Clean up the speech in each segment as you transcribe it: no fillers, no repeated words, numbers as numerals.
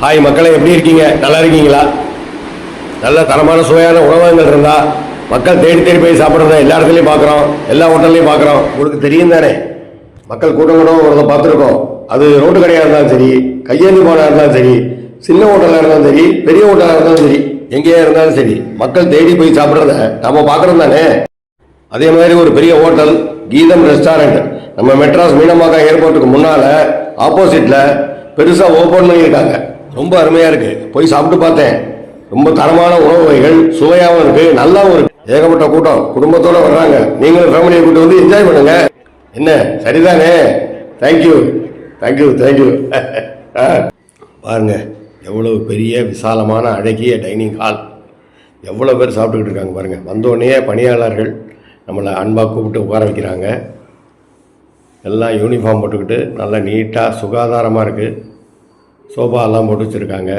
Hi மக்களை, எப்படி இருக்கீங்க? நல்லா இருக்கீங்களா? நல்ல தரமான சுவையான உணவகங்கள் இருந்தால் மக்கள் தேடி தேடி போய் சாப்பிட்றத எல்லா இடத்துலையும் பார்க்குறோம், எல்லா ஹோட்டல்லையும் பார்க்குறோம். உங்களுக்கு தெரியும் தானே, மக்கள் கூட்டம் வரதை பார்த்துருக்கோம். அது ரோட்டு கடையாக இருந்தாலும் சரி, கையேந்தி போனாக இருந்தாலும் சரி, சின்ன ஹோட்டலாக இருந்தாலும் சரி, பெரிய ஹோட்டலாக இருந்தாலும் சரி, எங்கேயா இருந்தாலும் சரி, மக்கள் தேடி போய் சாப்பிட்றத நம்ம பார்க்குறோம் தானே. அதே மாதிரி ஒரு பெரிய ஹோட்டல் கீதம் ரெஸ்டாரண்ட் நம்ம மெட்ராஸ் மீனம்பாக்கம் ஏர்போர்ட்டுக்கு முன்னால் ஆப்போசிட்டில் பெருசாக ஓப்பன் பண்ணியிருக்காங்க. ரொம்ப அருமையாக இருக்குது. போய் சாப்பிட்டு பார்த்தேன். ரொம்ப தரமான உணவு வகைகள், சுவையாகவும் இருக்குது, நல்லாவும் இருக்குது. ஏகப்பட்ட கூட்டம் குடும்பத்தோடு வர்றாங்க. நீங்களும் ஃபேமிலியை கூட்டு வந்து என்ஜாய் பண்ணுங்க. என்ன சரிதானே? Thank you thank you thank you. பாருங்க, எவ்வளவு பெரிய விசாலமான அழகிய டைனிங் ஹால். எவ்வளோ பேர் சாப்பிட்டுக்கிட்டு இருக்காங்க பாருங்கள். வந்தோடனே பணியாளர்கள் நம்மளை அன்பாக கூப்பிட்டு உட்கார வைக்கிறாங்க. எல்லாம் யூனிஃபார்ம் போட்டுக்கிட்டு நல்லா நீட்டாக சுகாதாரமாக இருக்குது. சோஃபாலாம் போட்டு வச்சுருக்காங்க.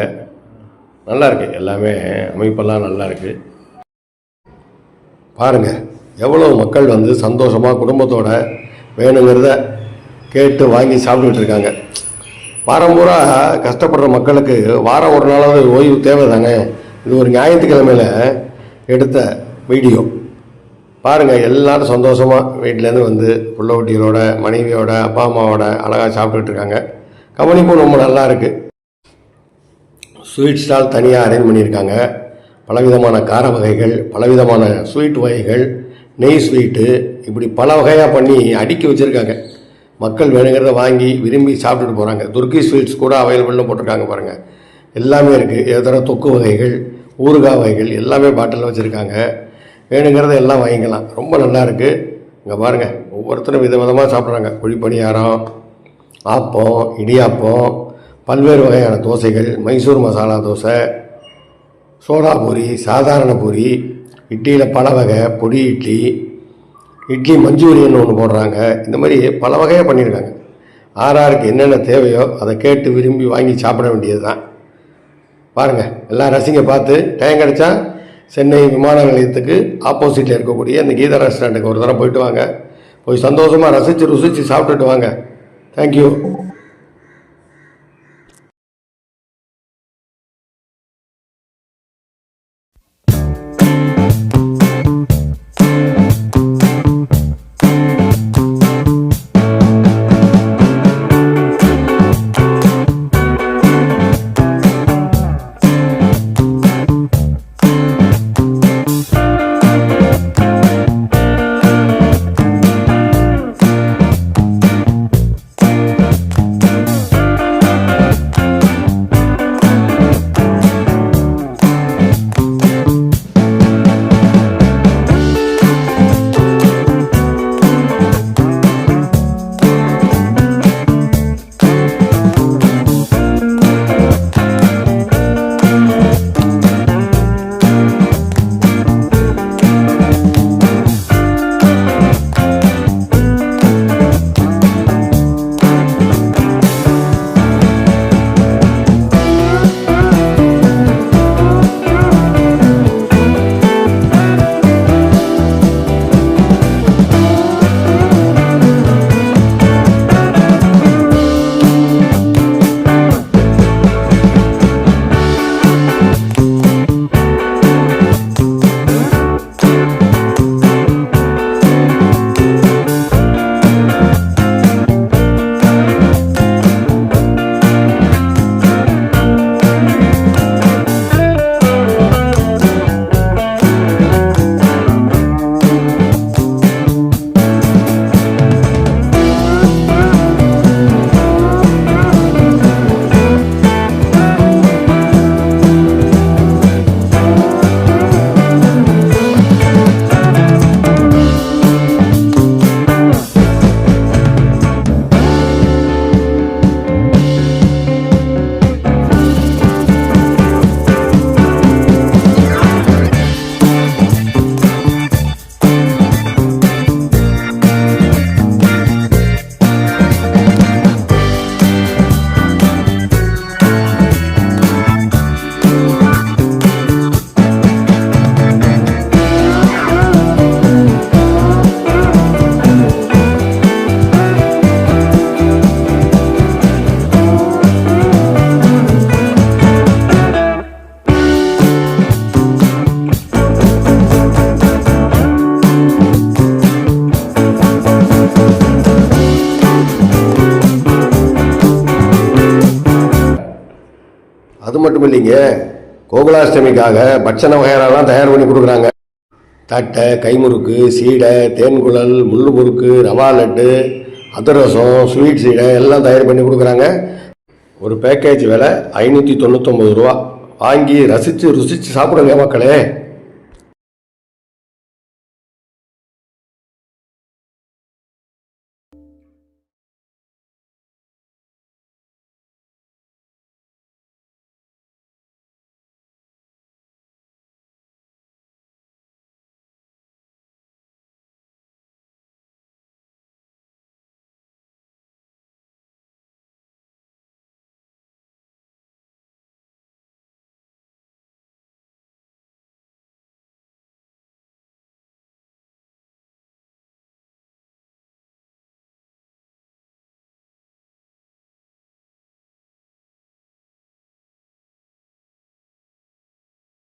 நல்லா இருக்குது. எல்லாமே அமைப்பெல்லாம் நல்லா இருக்குது. பாருங்கள், எவ்வளோ மக்கள் வந்து சந்தோஷமாக குடும்பத்தோட வேணுங்கிறத கேட்டு வாங்கி சாப்பிட்டுக்கிட்டு இருக்காங்க. வாரம் பூரா கஷ்டப்படுற மக்களுக்கு வாரம் ஒரு நாளாவது ஓய்வு தேவை தானே. இது ஒரு ஞாயிற்றுக்கிழமையில் எடுத்த வீடியோ. பாருங்கள், எல்லோரும் சந்தோஷமாக வீட்டிலேருந்து வந்து புள்ள குட்டிகளோட, மனைவியோட, அப்பா அம்மாவோட அழகாக சாப்பிட்டுக்கிட்டு இருக்காங்க. கவனிப்பும் ரொம்ப நல்லா இருக்குது. ஸ்வீட் ஸ்டால் தனியாக அரேஞ்ச் பண்ணியிருக்காங்க. பலவிதமான கார வகைகள், பலவிதமான ஸ்வீட் வகைகள், நெய் ஸ்வீட்டு, இப்படி பல வகையாக பண்ணி அடுக்கி வச்சுருக்காங்க. மக்கள் வேணுங்கிறத வாங்கி விரும்பி சாப்பிட்டுட்டு போகிறாங்க. துர்க்கி ஸ்வீட்ஸ் கூட அவைலபிள்னு போட்டிருக்காங்க பாருங்கள். எல்லாமே இருக்குது. ஏதோ தொக்கு வகைகள், ஊறுகாய் வகைகள் எல்லாமே பாட்டிலில் வச்சுருக்காங்க. வேணுங்கிறத எல்லாம் வாங்கிக்கலாம். ரொம்ப நல்லா இருக்குது. இங்கே பாருங்கள், ஒவ்வொருத்தரும் விதவிதமாக சாப்பிட்றாங்க. குழிப்பணியாரம், ஆப்பம், இடியாப்பம், பல்வேறு வகையான தோசைகள், மைசூர் மசாலா தோசை, சோடா பூரி, சாதாரண பூரி, இட்லியில் பல வகை, பொடி இட்லி, இட்லி மஞ்சூரியன் ஒன்று போடுறாங்க. இந்த மாதிரி பல வகையாக பண்ணியிருக்காங்க. ஆறாருக்கு என்னென்ன தேவையோ அதை கேட்டு விரும்பி வாங்கி சாப்பிட வேண்டியது தான். பாருங்கள், எல்லாம் ரசிங்க. பார்த்து டைம் கிடச்சா சென்னை விமான நிலையத்துக்கு ஆப்போசிட்டில் இருக்கக்கூடிய இந்த கீதா ரெஸ்டாரண்ட்டுக்கு ஒரு தடவை போயிட்டு வாங்க. போய் சந்தோஷமாக ரசித்து ருசித்து சாப்பிட்டுட்டு வாங்க. தேங்க்யூ. அது மட்டும் இல்லைங்க, கோகுலாஷ்டமிக்காக பட்சண வகையெல்லாம் தயார் பண்ணி கொடுக்குறாங்க. தட்டை, கைமுறுக்கு, சீடை, தேன்குழல், முள்ளு முறுக்கு, ரவா லட்டு, அதிரசம், ஸ்வீட் சீடை எல்லாம் தயார் பண்ணி கொடுக்குறாங்க. ஒரு பேக்கேஜ் விலை 599 ரூபா. வாங்கி ரசித்து ருசித்து சாப்பிடுங்க மக்களே.